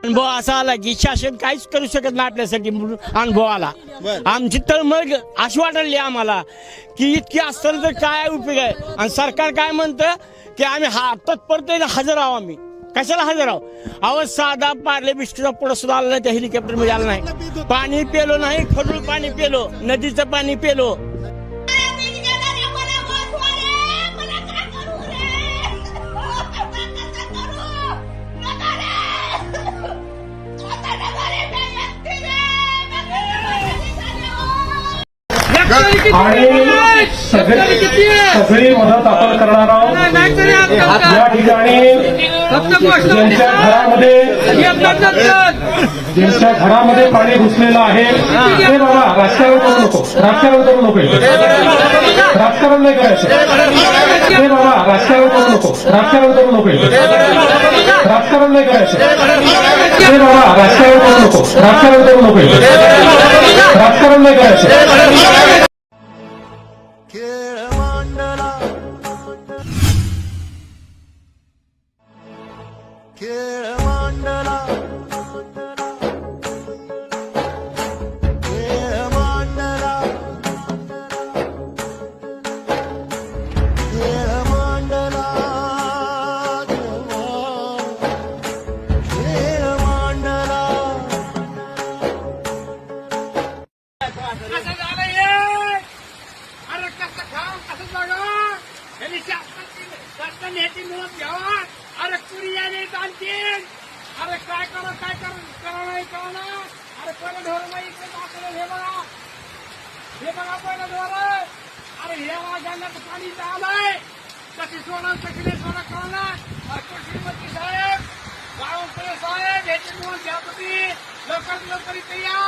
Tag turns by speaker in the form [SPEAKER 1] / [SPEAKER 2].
[SPEAKER 1] अनुभव असा आला की शासन काहीच करू शकत नाही आपल्यासाठी म्हणून अनुभव आला। आमची तळमळ अशी वाटली आम्हाला की इतकी असताना तर काय उपयोग आहे। आणि सरकार काय म्हणतं की आम्ही तत्परतेने हजर आहोत। आम्ही कशाला हजर आहोत? अहो साधा पार्ले बिस्किटचा पुढं सुद्धा आला नाही, त्या हेलिकॉप्टर मध्ये आला नाही। पाणी पेलो नाही, खडूळ पाणी पेलो, नदीचं पाणी पेलो।
[SPEAKER 2] आणि सगळी मदत आपण करणार आहोत। या ठिकाणी ज्यांच्या घरामध्ये पाणी घुसलेलं आहे ते बाबा राजकारण करू नको, राजकारण करू नको, राजकारण नाही करायचं ते बाबा, राजकारण करू नको, राजकारण करू नको, राजकारण नाही करायचं ते बाबा, राजकारण करू नको, राजकारण करू नको, राजकारण नाही करायचं।
[SPEAKER 1] अरे कुरिया नाही आणखीन, अरे काय करा नाही करा। अरे पहिलं ढोर इकडे दाखवलं, हे बघा पहिलं ढोर। अरे हे वाजांना पाणी आलंय, कशी सोडा कशी नाही सोडा कळना। कृषीमंत्री साहेब, गावकरी साहेब, ह्याची नोंद घ्या तुम्ही, लवकर इथे या।